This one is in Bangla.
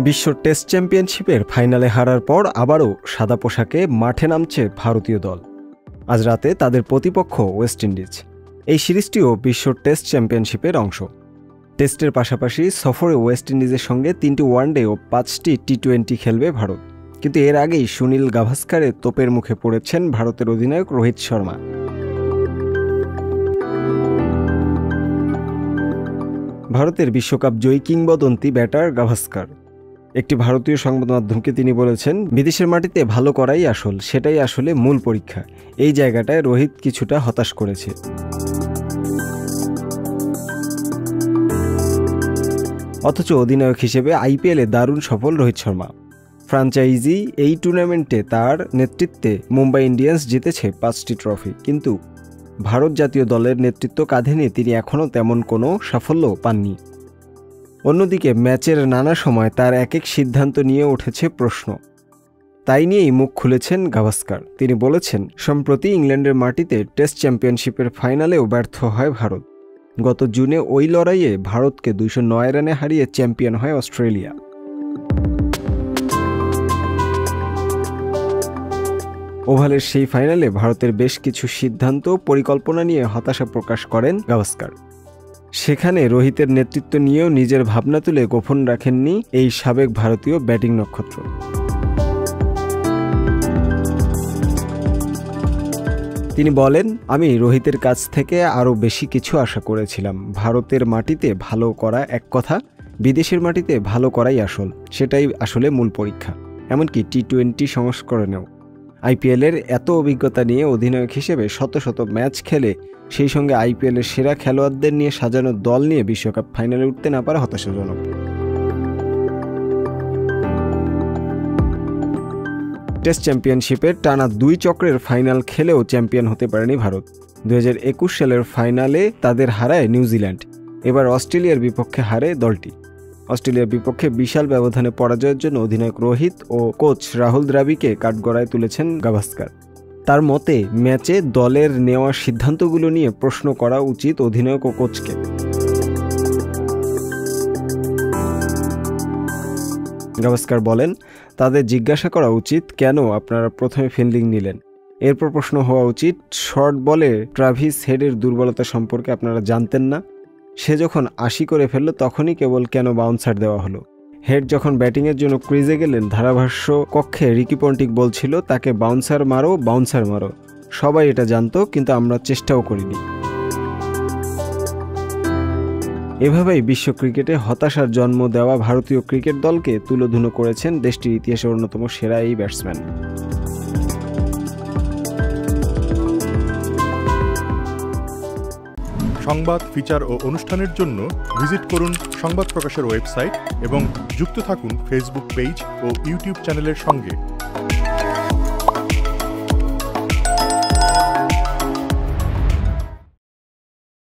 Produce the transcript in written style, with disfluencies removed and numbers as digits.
বিশ্ব টেস্ট চ্যাম্পিয়নশিপের ফাইনালে হারার পর আবারও সাদা পোশাকে মাঠে নামছে ভারতীয় দল। আজ রাতে তাদের প্রতিপক্ষ ওয়েস্ট ইন্ডিজ। এই সিরিজটিও বিশ্ব টেস্ট চ্যাম্পিয়নশিপের অংশ। টেস্টের পাশাপাশি সফরে ওয়েস্ট ইন্ডিজের সঙ্গে 3টি ওয়ানডে ও 5টি টি-20 খেলবে ভারত। কিন্তু এর আগেই সুনীল গাভাস্কারের তোপের মুখে পড়েছেন ভারতের অধিনায়ক রোহিত শর্মা। ভারতের বিশ্বকাপ জয়ী কিংবদন্তি ব্যাটার গাভাস্কার একটি ভারতীয় সংবাদ মাধ্যমকে তিনি বলেছেন, বিদেশের মাটিতে ভালো করাই আসল, সেটাই আসলে মূল পরীক্ষা। এই জায়গাটায় রোহিত কিছুটা হতাশ করেছে। অথচ অধিনায়ক হিসেবে আইপিএলে দারুণ সফল রোহিত শর্মা। ফ্র্যাঞ্চাইজি এই টুর্নামেন্টে তার নেতৃত্বে মুম্বাই ইন্ডিয়ান্স জিতেছে 5টি ট্রফি, কিন্তু ভারত জাতীয় দলের নেতৃত্ব কাঁধে নিয়ে তিনি এখনও তেমন কোনো সাফল্য পাননি। অন্যদিকে ম্যাচের নানা সময় তার এক সিদ্ধান্ত নিয়ে উঠেছে প্রশ্ন। তাই নিয়েই মুখ খুলেছেন গাভাস্কার। তিনি বলেছেন, সম্প্রতি ইংল্যান্ডের মাটিতে টেস্ট চ্যাম্পিয়নশিপের ফাইনালেও ব্যর্থ হয় ভারত। গত জুনে ওই লড়াইয়ে ভারতকে 209 রানে হারিয়ে চ্যাম্পিয়ন হয় অস্ট্রেলিয়া। ওভালের সেই ফাইনালে ভারতের বেশ কিছু সিদ্ধান্ত পরিকল্পনা নিয়ে হতাশা প্রকাশ করেন গাভাস্কার। সেখানে রোহিতের নেতৃত্ব নিয়েও নিজের ভাবনা তুলে গোপন রাখেননি এই সাবেক ভারতীয় ব্যাটিং নক্ষত্র। তিনি বলেন, আমি রোহিতের কাছ থেকে আরও বেশি কিছু আশা করেছিলাম। ভারতের মাটিতে ভালো করা এক কথা, বিদেশের মাটিতে ভালো করাই আসল, সেটাই আসলে মূল পরীক্ষা। এমনকি টি-20 সংস্করণেও আইপিএলের এত অভিজ্ঞতা নিয়ে অধিনায়ক হিসেবে শত শত ম্যাচ খেলে সেই সঙ্গে আইপিএলের সেরা খেলোয়াড়দের নিয়ে সাজানো দল নিয়ে বিশ্বকাপ ফাইনালে উঠতে না পারা হতাশাজনক। টেস্ট চ্যাম্পিয়নশিপের টানা 2 চক্রের ফাইনাল খেলেও চ্যাম্পিয়ন হতে পারেনি ভারত। 2021 সালের ফাইনালে তাদের হারায় নিউজিল্যান্ড। এবার অস্ট্রেলিয়ার বিপক্ষে হারে দলটি। অস্ট্রেলিয়ার বিপক্ষে বিশাল ব্যবধানে পরাজয়ের জন্য অধিনায়ক রোহিত ও কোচ রাহুল দ্রাবিড়কে কাঠগড়ায় তুলেছেন গাভাস্কার। তার মতে, ম্যাচে দলের নেওয়া সিদ্ধান্তগুলো নিয়ে প্রশ্ন করা উচিত অধিনায়ক ও কোচকে। গাভাস্কার বলেন, তাদের জিজ্ঞাসা করা উচিত, কেন আপনারা প্রথমে ফিল্ডিং নিলেন। এরপর প্রশ্ন হওয়া উচিত, শর্ট বলে ট্রাভিস হেডের দুর্বলতা সম্পর্কে আপনারা জানতেন না? সে যখন 80 করে ফেলল তখনই কেবল কেন বাউন্সার দেওয়া হলো? হেড যখন ব্যাটিংয়ের জন্য ক্রিজে গেলেন, ধারাভাষ্য কক্ষে রিকি পন্টিং বলছিল তাকে বাউন্সার মারো, বাউন্সার মারো। সবাই এটা জানতো, কিন্তু আমরা চেষ্টাও করিনি। এভাবেই বিশ্ব ক্রিকেটে হতাশার জন্ম দেওয়া ভারতীয় ক্রিকেট দলকে তুলোধুনো করেছেন দেশটির ইতিহাসের অন্যতম সেরা এই ব্যাটসম্যান। সংবাদ, ফিচার ও অনুষ্ঠানের জন্য ভিজিট করুন সংবাদ প্রকাশের ওয়েবসাইট এবং যুক্ত থাকুন ফেসবুক পেজ ও ইউটিউব চ্যানেলের সঙ্গে।